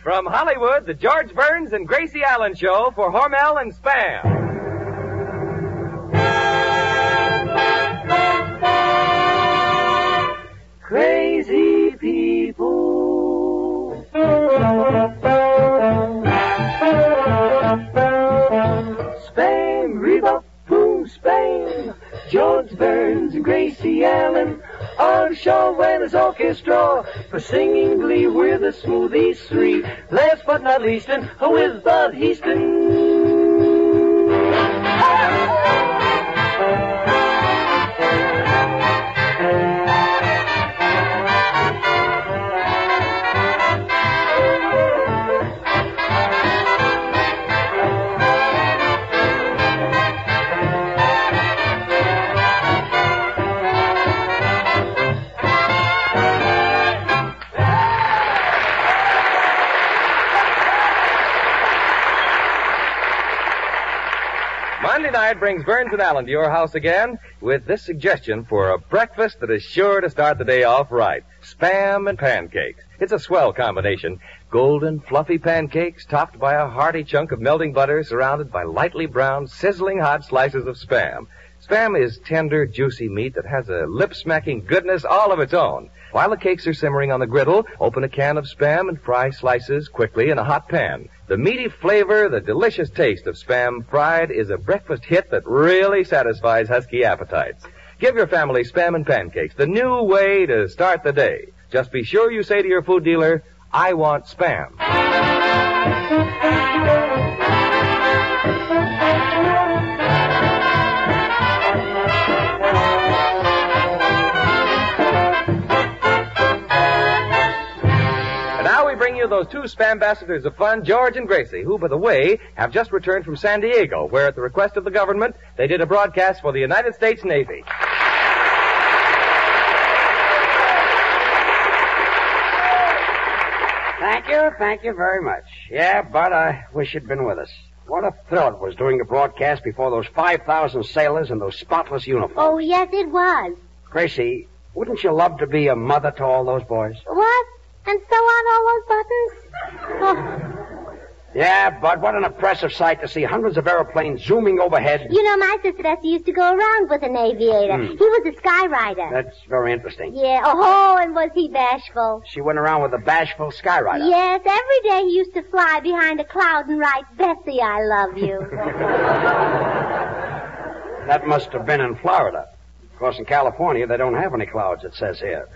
From Hollywood, the George Burns and Gracie Allen Show for Hormel and Spam. Crazy people. Spam, Reba, boom, Spam. George Burns and Gracie Allen on show when it's orchestra for singing glee. We're the Smoothies Three. Last but not least, and with Bud Heaston. Monday night brings Burns and Allen to your house again with this suggestion for a breakfast that is sure to start the day off right. Spam and pancakes. It's a swell combination. Golden, fluffy pancakes topped by a hearty chunk of melting butter surrounded by lightly browned, sizzling hot slices of Spam. Spam is tender, juicy meat that has a lip-smacking goodness all of its own. While the cakes are simmering on the griddle, open a can of Spam and fry slices quickly in a hot pan. The meaty flavor, the delicious taste of Spam fried is a breakfast hit that really satisfies husky appetites. Give your family Spam and pancakes, the new way to start the day. Just be sure you say to your food dealer, I want Spam. Those two Spam ambassadors of fun, George and Gracie, who, by the way, have just returned from San Diego, where at the request of the government, they did a broadcast for the United States Navy. Thank you very much. Yeah, Bud, I wish you'd been with us. What a thrill it was doing a broadcast before those 5,000 sailors in those spotless uniforms. Oh, yes, it was. Gracie, wouldn't you love to be a mother to all those boys? What? And sew on all those buttons? Oh. Yeah, Bud, what an impressive sight to see hundreds of airplanes zooming overhead. You know, my sister Bessie used to go around with an aviator. He was a skyrider. That's very interesting. Yeah, oh, and was he bashful. She went around with a bashful skyrider. Yes, every day he used to fly behind a cloud and write, Bessie, I love you. That must have been in Florida. Of course, in California, they don't have any clouds, it says here.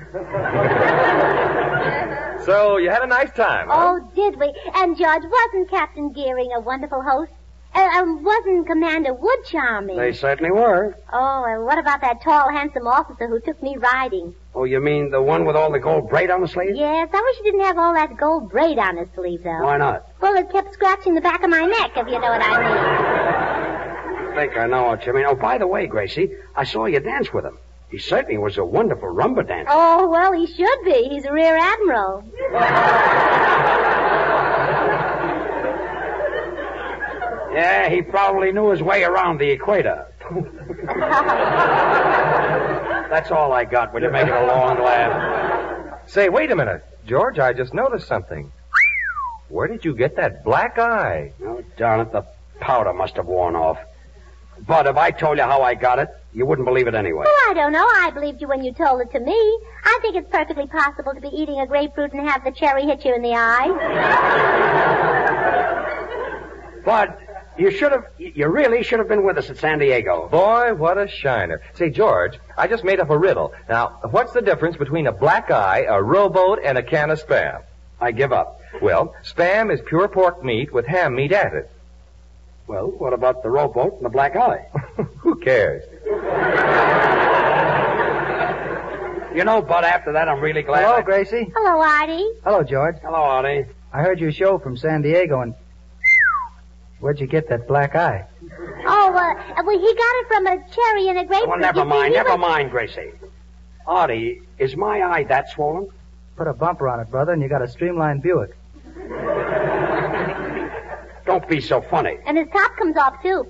So, you had a nice time, huh? Oh, did we? And, George, wasn't Captain Gearing a wonderful host? Wasn't Commander Wood charming? They certainly were. Oh, and what about that tall, handsome officer who took me riding? Oh, you mean the one with all the gold braid on the sleeve? Yes, I wish he didn't have all that gold braid on his sleeve, though. Why not? Well, it kept scratching the back of my neck, if you know what I mean. I think I know what you mean. Oh, by the way, Gracie, I saw you dance with him. He certainly was a wonderful rumba dancer. Oh, well, he should be. He's a rear admiral. Yeah, he probably knew his way around the equator. That's all I got. Will you make it a long laugh? Say, wait a minute. George, I just noticed something. Where did you get that black eye? Oh, darn it, the powder must have worn off. But if I told you how I got it, you wouldn't believe it anyway. Oh, I don't know. I believed you when you told it to me. I think it's perfectly possible to be eating a grapefruit and have the cherry hit you in the eye. But you really should have been with us at San Diego. Boy, what a shiner. Say, George, I just made up a riddle. Now, what's the difference between a black eye, a rowboat, and a can of Spam? I give up. Well, Spam is pure pork meat with ham meat added. Well, what about the rowboat and the black eye? Who cares? You know, Bud, after that, I'm really glad. Hello, Gracie. Hello, Artie. Hello, George. Hello, Artie. I heard your show from San Diego, and where'd you get that black eye? Oh, well, he got it from a cherry and a grapefruit. Well, never mind, Gracie. Artie, is my eye that swollen? Put a bumper on it, brother, and you got a streamlined Buick. Don't be so funny. And his top comes off, too.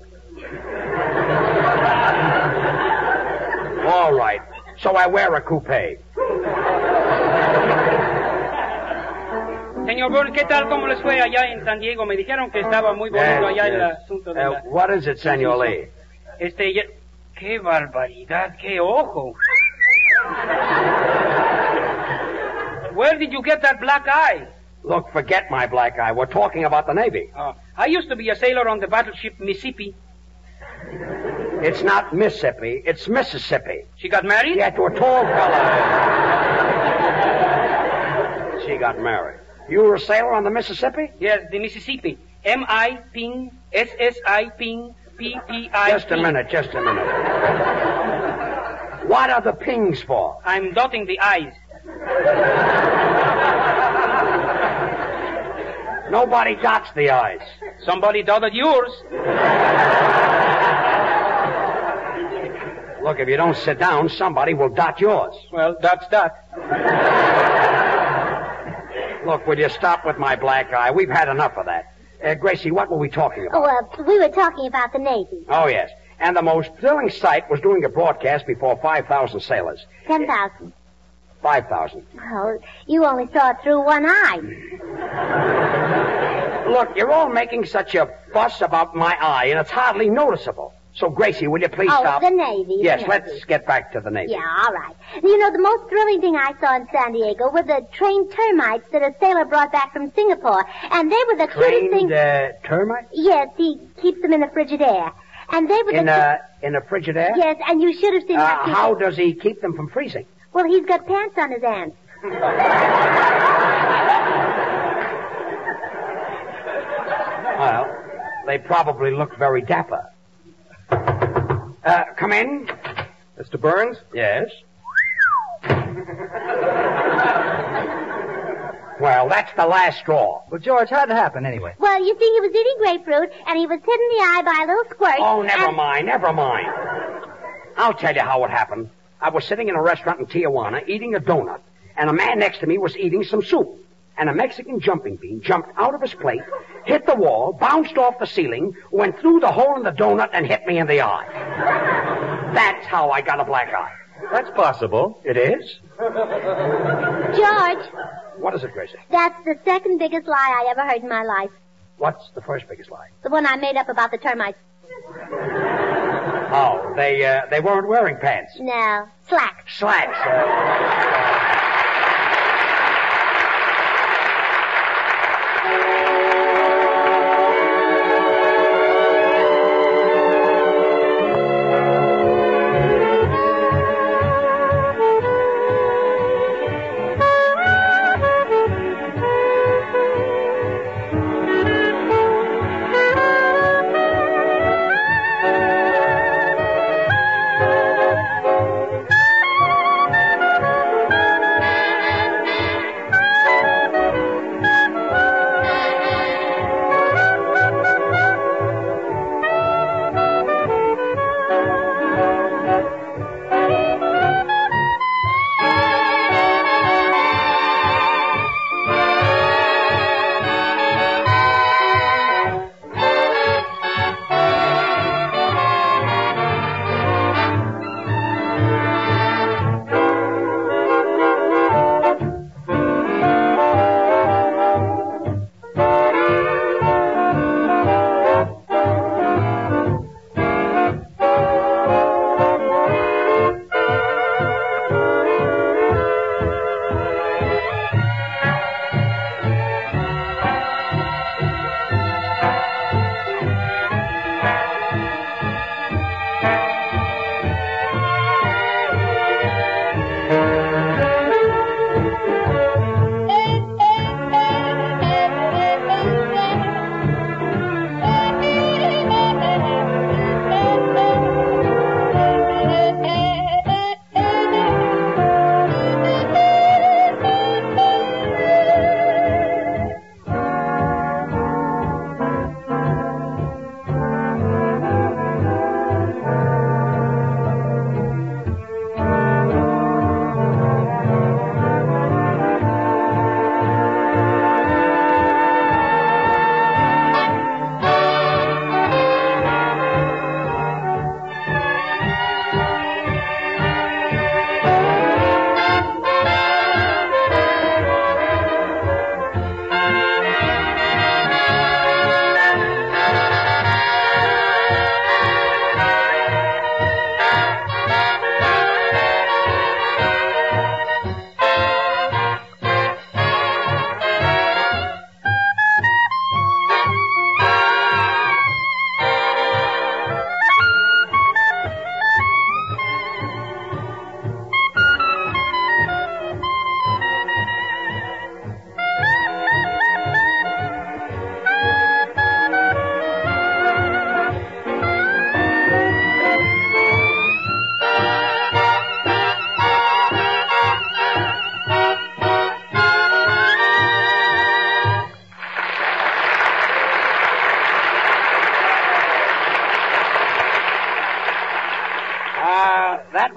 All right. So I wear a coupe. Señor Burns, ¿qué tal? ¿Cómo les fue allá en San Diego? Me dijeron que estaba muy bonito allá el asunto de la... What is it, Senor Lee? ¡Qué barbaridad! ¡Qué ojo! Where did you get that black eye? Look, forget my black eye. We're talking about the Navy. I used to be a sailor on the battleship Mississippi. It's not Mississippi. It's Mississippi. She got married? Yeah, to a tall fella. She got married. You were a sailor on the Mississippi? Yes, the Mississippi. M-I, ping, S-S-I, ping, P-P-I. Just a minute. What are the pings for? I'm dotting the I's. Nobody dots the I's. Somebody dotted yours. Look, if you don't sit down, somebody will dot yours. Well, that's that. Look, will you stop with my black eye? We've had enough of that. Gracie, what were we talking about? We were talking about the Navy. Oh, yes. And the most thrilling sight was doing a broadcast before 5,000 sailors. 10,000. 5,000. Oh, you only saw it through one eye. Look, you're all making such a fuss about my eye, and it's hardly noticeable. So, Gracie, will you please stop? The Navy. Yes, the Navy. Let's get back to the Navy. Yeah, all right. You know, the most thrilling thing I saw in San Diego were the trained termites that a sailor brought back from Singapore. And they were the cutest things... Trained termites? Yes, he keeps them in the frigid air. And they were in a frigid air? Yes, and you should have seen how does he keep them from freezing? Well, he's got pants on his hands. Well, they probably look very dapper. Come in. Mr. Burns? Yes? Well, that's the last straw. Well, George, how'd it happen anyway? Well, you see, he was eating grapefruit, and he was hit in the eye by a little squirt. Oh, never mind. I'll tell you how it happened. I was sitting in a restaurant in Tijuana eating a donut, and a man next to me was eating some soup. And a Mexican jumping bean jumped out of his plate, hit the wall, bounced off the ceiling, went through the hole in the donut, and hit me in the eye. That's how I got a black eye. That's possible. It is? George. What is it, Gracie? That's the second biggest lie I ever heard in my life. What's the first biggest lie? The one I made up about the termites. Oh, they weren't wearing pants. No, slacks. Slacks.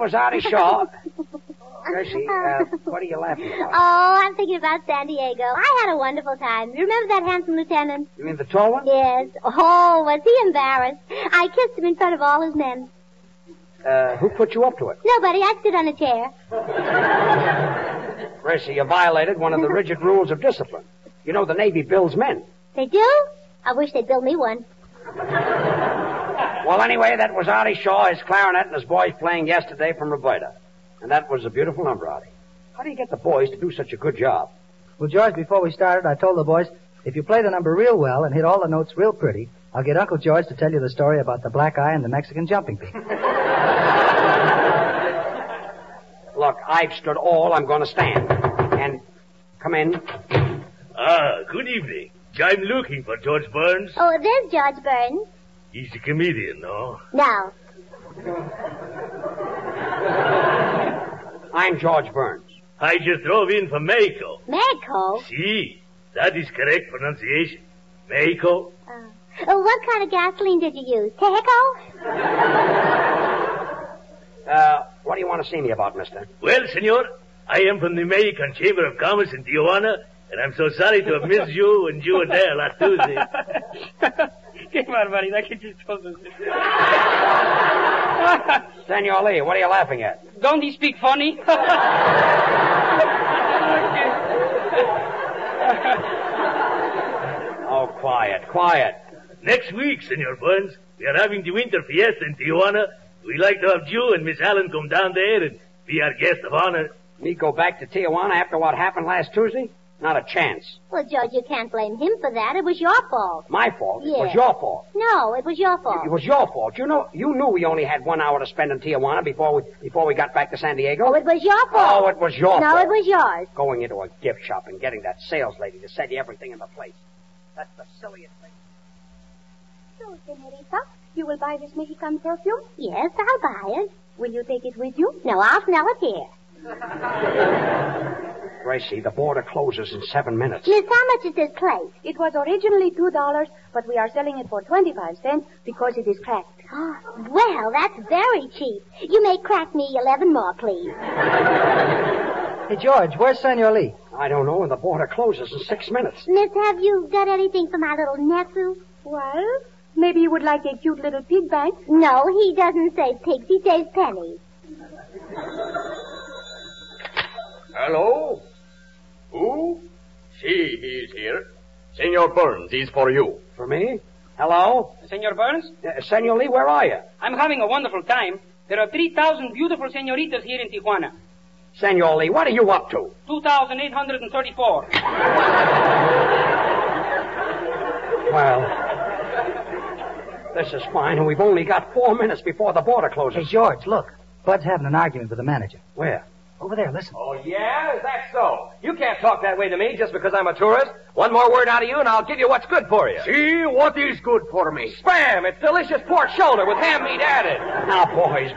was Artie Shaw. Gracie, what are you laughing about? Oh, I'm thinking about San Diego. I had a wonderful time. You remember that handsome lieutenant? You mean the tall one? Yes. Oh, was he embarrassed? I kissed him in front of all his men. Who put you up to it? Nobody. I stood on a chair. Gracie, you violated one of the rigid rules of discipline. You know the Navy builds men. They do? I wish they'd build me one. Well, anyway, that was Artie Shaw, his clarinet, and his boys playing yesterday from Roberta. And that was a beautiful number, Artie. How do you get the boys to do such a good job? Well, George, before we started, I told the boys, if you play the number real well and hit all the notes real pretty, I'll get Uncle George to tell you the story about the black eye and the Mexican jumping bean. Look, I've stood all I'm going to stand. And come in. Good evening. I'm looking for George Burns. Oh, there's George Burns. He's a comedian, no? No. I'm George Burns. I just drove in from Mexico. Mexico? Si, that is correct pronunciation. Mexico. Oh, what kind of gasoline did you use? Tejo? What do you want to see me about, mister? Well, senor, I am from the Mexican Chamber of Commerce in Tijuana, and I'm so sorry to have missed you and you were there last Tuesday. Qué barbaridad, qué chistoso. Senor Lee, what are you laughing at? Don't he speak funny? Oh, quiet. Next week, Senor Burns, we are having the winter fiesta in Tijuana. We'd like to have you and Miss Allen come down there and be our guest of honor. Me go back to Tijuana after what happened last Tuesday? Not a chance. Well, George, you can't blame him for that. It was your fault. My fault? Yeah. It was your fault. No, it was your fault. It was your fault. You knew we only had 1 hour to spend in Tijuana before we got back to San Diego. Oh, it was your fault. Oh, it was your fault. No, it was yours. Going into a gift shop and getting that sales lady to sell you everything in the place. That's the silliest thing. So, senorita, you will buy this Mexican perfume? Yes, I'll buy it. Will you take it with you? No, I'll smell it here. Gracie, the border closes in 7 minutes. Miss, how much is this plate? It was originally $2, but we are selling it for 25 cents because it is cracked. Oh, well, that's very cheap. You may crack me 11 more, please. Hey, George, where's Senor Lee? I don't know, and the border closes in 6 minutes. Miss, have you got anything for my little nephew? Well, maybe you would like a cute little pig bank. No, he doesn't save pigs. He saves pennies. Hello? Who? He's here. Senor Burns, he's for you. For me? Hello? Senor Burns, Senor Lee, where are you? I'm having a wonderful time. There are 3,000 beautiful senoritas here in Tijuana. Senor Lee, what are you up to? 2,834. Well, this is fine, and we've only got 4 minutes before the border closes. Hey, George, look. Bud's having an argument with the manager. Where? Over there, listen. Oh, yeah? Is that so? You can't talk that way to me just because I'm a tourist. One more word out of you, and I'll give you what's good for you. See what is good for me. Spam! It's delicious pork shoulder with ham meat added. Now, boys.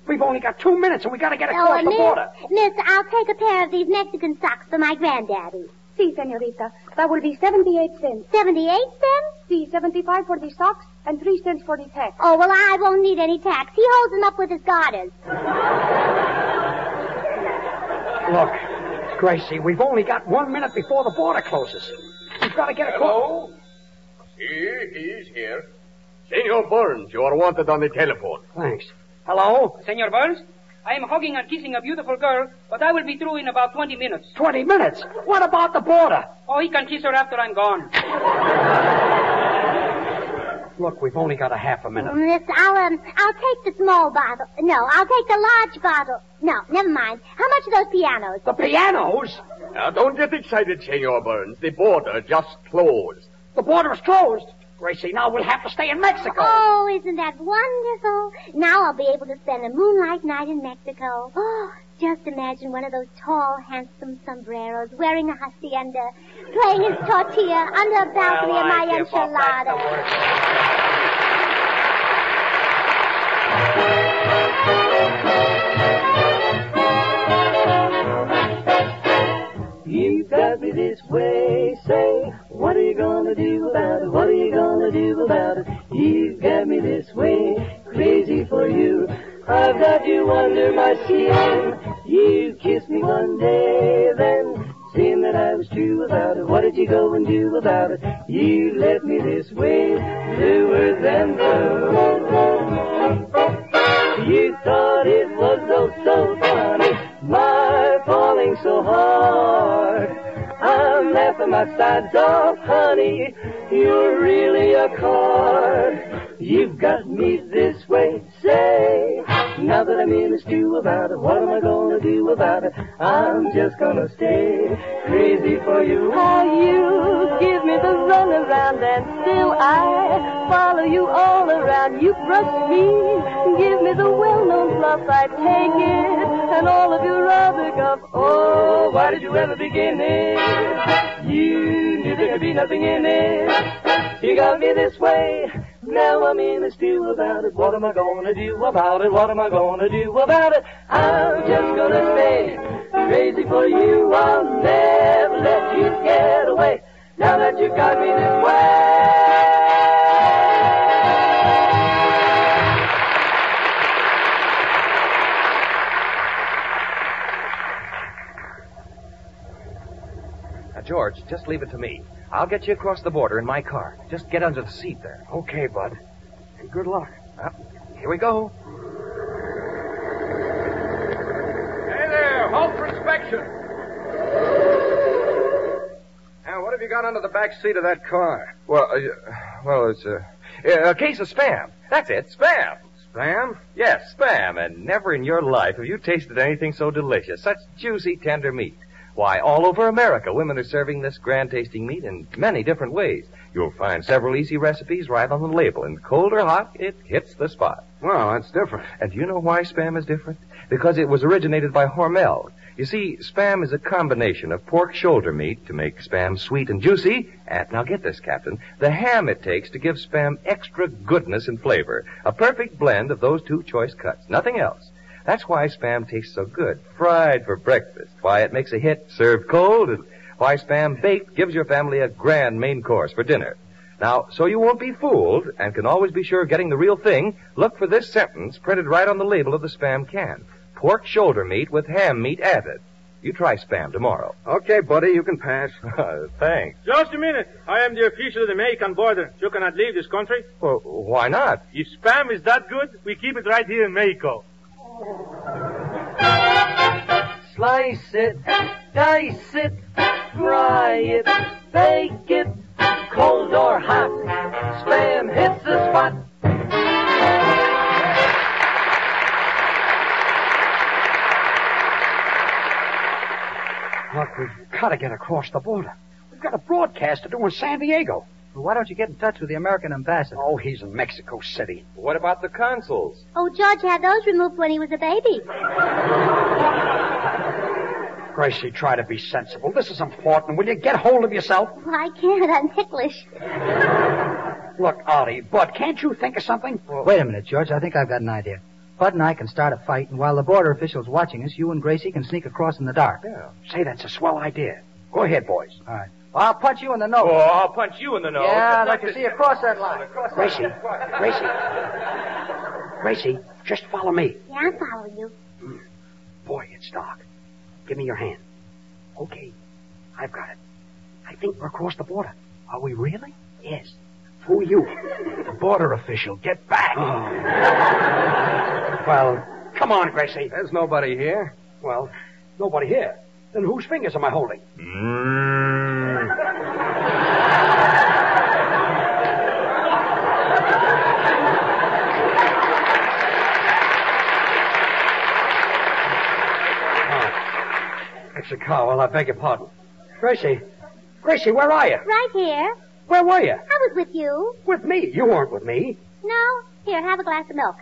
We've only got 2 minutes, and we got to get across the border. Miss, I'll take a pair of these Mexican socks for my granddaddy. Si, senorita. That will be 78 cents. 78 cents? Si, 75 for the socks and 3 cents for the tax. Oh, well, I won't need any tax. He holds them up with his garters. Look, Gracie, we've only got 1 minute before the border closes. We've got to get across. Hello? He's here. Senor Burns, you are wanted on the telephone. Thanks. Hello? Senor Burns, I am hugging and kissing a beautiful girl, but I will be through in about 20 minutes. 20 minutes? What about the border? Oh, he can kiss her after I'm gone. Look, we've only got a half a minute. Miss, I'll take the small bottle. No, I'll take the large bottle. No, never mind. How much are those pianos? The pianos? Now, don't get excited, Senor Burns. The border just closed. The border is closed. Gracie, now we'll have to stay in Mexico. Oh, isn't that wonderful? Now I'll be able to spend a moonlight night in Mexico. Oh, just imagine one of those tall, handsome sombreros wearing a hacienda, playing his tortilla under a balcony of my enchilada. You got me this way, say, what are you gonna do about it? What are you gonna do about it? You got me this way, crazy for you. I've got you under my skin. You kissed me one day, then seeing that I was true about it. What did you go and do about it? You left me this way, bluer than blue. You thought it was so funny, my falling so hard. I'm laughing my sides off, honey. You're really a card. You've got me this way, say. Now that I'm in a stew about it, what am I gonna do about it? I'm just gonna stay crazy for you. How you give me the runaround, and still I follow you all around. You brush me, give me the well-known bluff. I take it, and all of your other guff. Oh, why did you ever begin it? You knew there could be nothing in it. You got me this way. Now I'm in a stew about it. What am I gonna do about it? What am I gonna do about it? I'm just gonna stay crazy for you. I'll never let you get away. Now that you got me this way. Now, George, just leave it to me. I'll get you across the border in my car. Just get under the seat there. Okay, Bud. And good luck. Well, here we go. Hey there, halt for inspection. Now, what have you got under the back seat of that car? Well, it's a case of Spam. That's it, Spam. Spam? Yes, Spam. And never in your life have you tasted anything so delicious. Such juicy, tender meat. Why, all over America, women are serving this grand-tasting meat in many different ways. You'll find several easy recipes right on the label, and cold or hot, it hits the spot. Well, that's different. And do you know why Spam is different? Because it was originated by Hormel. You see, Spam is a combination of pork shoulder meat to make Spam sweet and juicy, and now get this, Captain, the ham it takes to give Spam extra goodness and flavor. A perfect blend of those two choice cuts, nothing else. That's why Spam tastes so good. Fried for breakfast. Why it makes a hit served cold. And why Spam baked gives your family a grand main course for dinner. Now, so you won't be fooled and can always be sure of getting the real thing, look for this sentence printed right on the label of the Spam can. Pork shoulder meat with ham meat added. You try Spam tomorrow. Okay, buddy, you can pass. Thanks. Just a minute. I am the official of the Mexican border. You cannot leave this country. Well, why not? If Spam is that good, we keep it right here in Mexico. Slice it, dice it, fry it, bake it, cold or hot, Spam hits the spot. Look, we've got to get across the border. We've got a broadcast to do in San Diego. Well, why don't you get in touch with the American ambassador? Oh, he's in Mexico City. What about the consuls? Oh, George had those removed when he was a baby. Gracie, try to be sensible. This is important. Will you get hold of yourself? Well, I can't. I'm ticklish. Look, Artie, Bud, can't you think of something? Wait a minute, George. I think I've got an idea. Bud and I can start a fight, and while the border official's watching us, you and Gracie can sneak across in the dark. Yeah. Say, that's a swell idea. Go ahead, boys. All right. Well, I'll punch you in the nose. Oh, I'll punch you in the nose. Yeah, I'd like to see you cross that line. Gracie, just follow me. Yeah, I'm following you. Boy, it's dark. Give me your hand. Okay, I've got it. I think we're across the border. Are we really? Yes. Who are you? The border official. Get back. Oh. Well, come on, Gracie. There's nobody here. Well, nobody here. Then whose fingers am I holding? It's a car. Well, I beg your pardon. Gracie, where are you? Right here. Where were you? I was with you. With me. You weren't with me. No? Here, have a glass of milk.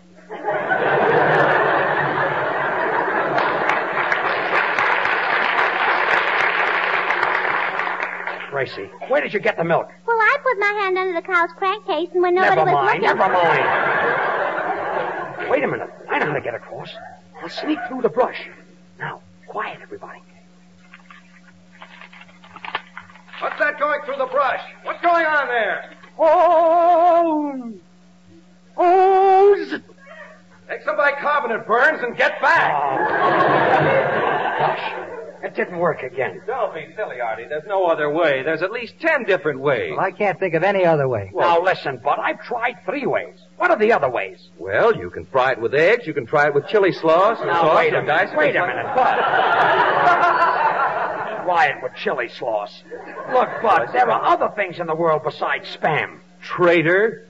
Gracie, where did you get the milk? Well, I put my hand under the cow's crankcase, and when nobody was looking... Never mind. Wait a minute. I know how to get across. I'll sneak through the brush. Now, quiet, everybody. What's that going through the brush? What's going on there? Oh, Take some bicarbonate, Burns, and get back. Gosh, it didn't work again. Don't be silly, Artie. There's no other way. There's at least 10 different ways. Well, I can't think of any other way. Now listen, Bud, I've tried 3 ways. What are the other ways? Well, you can fry it with eggs. You can try it with chili sauce. Now, wait a minute, Bud. Try it with chili sauce. Look, Bud, there are other things in the world besides Spam. Traitor.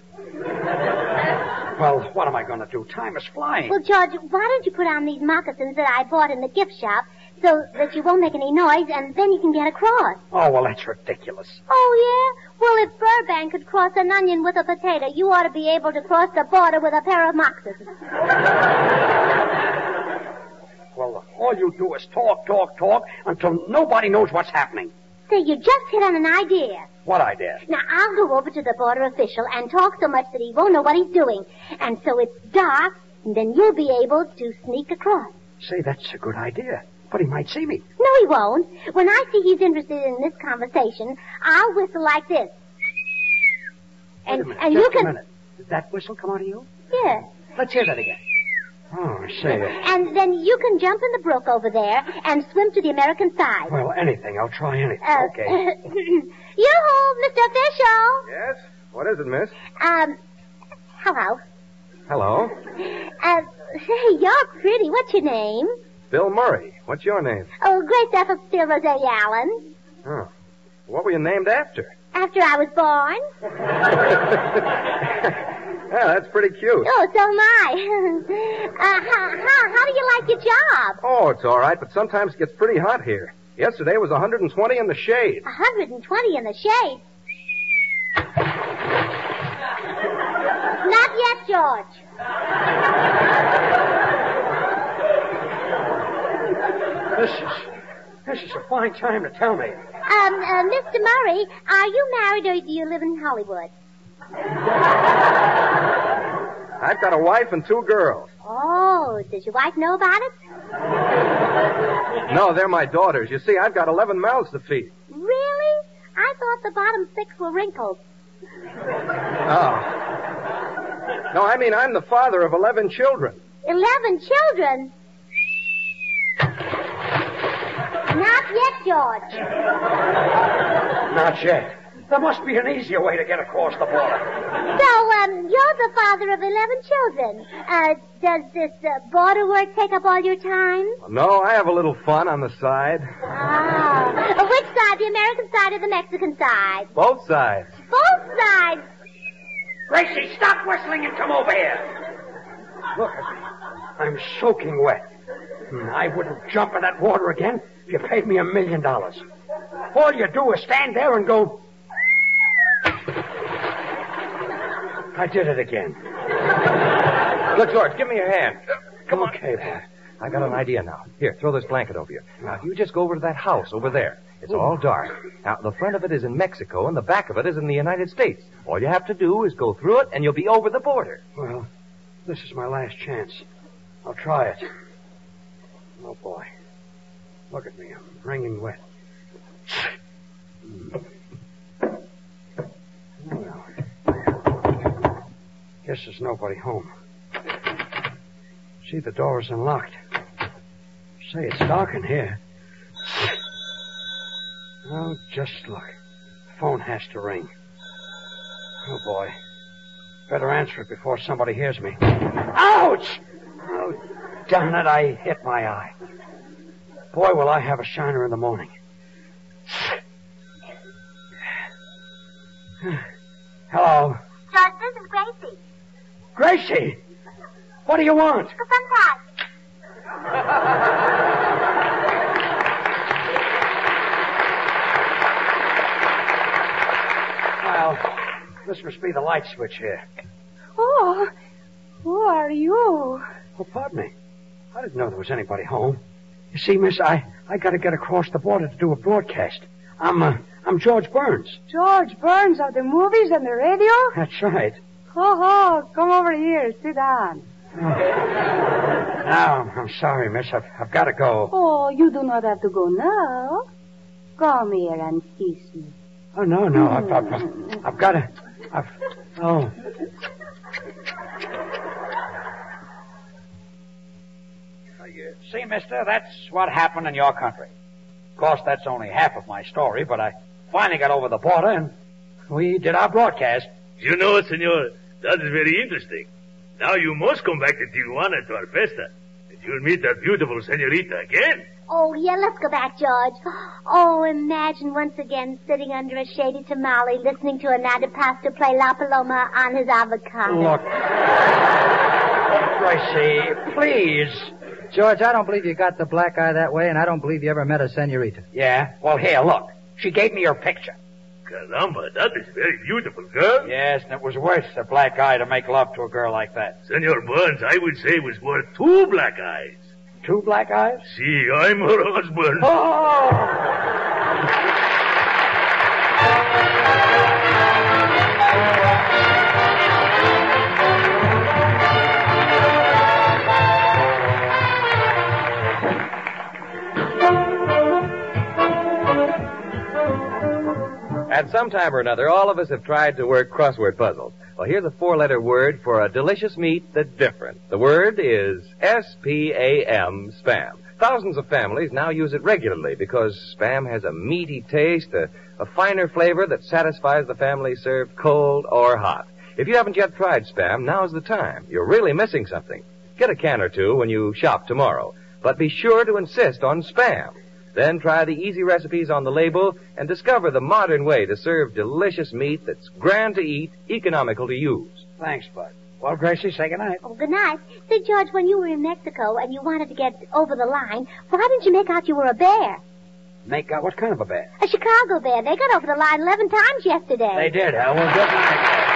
Well, what am I going to do? Time is flying. Well, George, why don't you put on these moccasins that I bought in the gift shop so that you won't make any noise, and then you can get across? Oh, well, that's ridiculous. Oh, yeah? Well, if Burbank could cross an onion with a potato, you ought to be able to cross the border with a pair of moccasins. Well, all you do is talk until nobody knows what's happening. Say, you just hit on an idea. What idea? Now, I'll go over to the border official and talk so much that he won't know what he's doing. And so it's dark, and then you'll be able to sneak across. Say, that's a good idea. But he might see me. No, he won't. When I see he's interested in this conversation, I'll whistle like this. Wait a minute, and just you can... a minute. Did that whistle come out of you? Yeah. Let's hear that again. Oh, say it. And then you can jump in the brook over there and swim to the American side. Well, anything. I'll try anything. Okay. Yoo-hoo, Mr. Official. Yes? What is it, miss? Hello. Hello? Say, you're pretty. What's your name? Bill Murray. What's your name? Oh, Grace Ethel Steele Roselia Allen. Oh. What were you named after? After I was born. Yeah, that's pretty cute. Oh, so am I. How do you like your job? Oh, it's all right, but sometimes it gets pretty hot here. Yesterday was 120 in the shade. 120 in the shade? Not yet, George. This is a fine time to tell me. Mr. Murray, are you married or do you live in Hollywood? I've got a wife and 2 girls. Oh, does your wife know about it? No, they're my daughters. You see, I've got 11 mouths to feed. Really? I thought the bottom 6 were wrinkled. Oh. No, I mean, I'm the father of 11 children. 11 children? Not yet, George. Not yet. There must be an easier way to get across the border. So, you're the father of 11 children. Does this border work take up all your time? No, I have a little fun on the side. Ah. Which side, the American side or the Mexican side? Both sides. Both sides. Gracie, stop whistling and come over here. Look at me. I'm soaking wet. I wouldn't jump in that water again if you paid me $1 million. All you do is stand there and go... I did it again. Look, George, give me your hand. Come on. Okay, boy. I got an idea now. Here, throw this blanket over you. Now, you just go over to that house over there. It's all dark. Now, the front of it is in Mexico, and the back of it is in the United States. All you have to do is go through it, and you'll be over the border. Well, this is my last chance. I'll try it. Oh, boy. Look at me. I'm wringing wet. Well, guess there's nobody home. See, the door is unlocked. Say, it's dark in here. Oh, just look. The phone has to ring. Oh, boy. Better answer it before somebody hears me. Ouch! Oh, darn it, I hit my eye. Boy, will I have a shiner in the morning. Hello. George, this is Gracie. Gracie! What do you want? For some time. Well, this must be the light switch here. Oh, who are you? Oh, pardon me. I didn't know there was anybody home. You see, miss, I got to get across the border to do a broadcast. I'm George Burns. George Burns of the movies and the radio? That's right. Oh, come over here. Sit down. Oh. Now, I'm sorry, miss. I've got to go. Oh, you do not have to go now. Come here and kiss me. Oh, no. I've got to... Oh. See, mister, that's what happened in your country. Of course, that's only half of my story, but I finally got over the border and we did our broadcast. You know, senor, that is very interesting. Now you must come back to Tijuana to our fiesta. And you'll meet that beautiful senorita again. Oh, yeah, let's go back, George. Oh, imagine once again sitting under a shady tamale listening to Ananda Pastor play La Paloma on his avocado. Look. Gracie, please. George, I don't believe you got the black eye that way, and I don't believe you ever met a senorita. Yeah? Well, here, look. She gave me your picture. Caramba, that is very beautiful, girl. Yes, and it was worth a black eye to make love to a girl like that. Senor Burns, I would say it was worth 2 black eyes. 2 black eyes? See, I'm her husband. Oh! At some time or another, all of us have tried to work crossword puzzles. Well, here's a 4-letter word for a delicious meat that's different. The word is S-P-A-M, Spam. Thousands of families now use it regularly because Spam has a meaty taste, a finer flavor that satisfies the family served cold or hot. If you haven't yet tried Spam, now's the time. You're really missing something. Get a can or two when you shop tomorrow. But be sure to insist on Spam. Then try the easy recipes on the label and discover the modern way to serve delicious meat that's grand to eat, economical to use. Thanks, Bud. Well, Gracie, say goodnight. Oh, good night. Say, George, when you were in Mexico and you wanted to get over the line, why didn't you make out you were a bear? Make out what kind of a bear? A Chicago bear. They got over the line 11 times yesterday. They did, huh? Well, good night.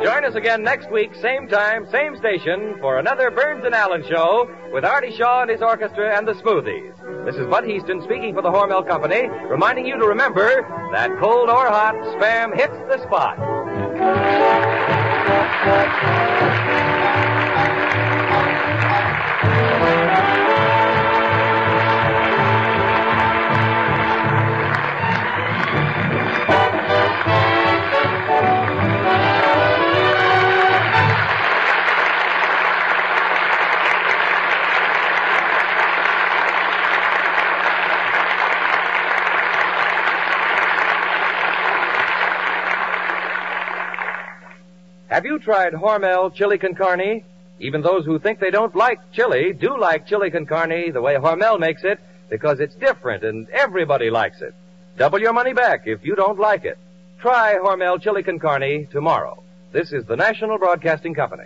Join us again next week, same time, same station, for another Burns and Allen show with Artie Shaw and his orchestra and the Smoothies. This is Bud Heaston speaking for the Hormel Company, reminding you to remember that cold or hot, Spam hits the spot. Have you tried Hormel chili con carne? Even those who think they don't like chili do like chili con carne the way Hormel makes it because it's different and everybody likes it. Double your money back if you don't like it. Try Hormel chili con carne tomorrow. This is the National Broadcasting Company.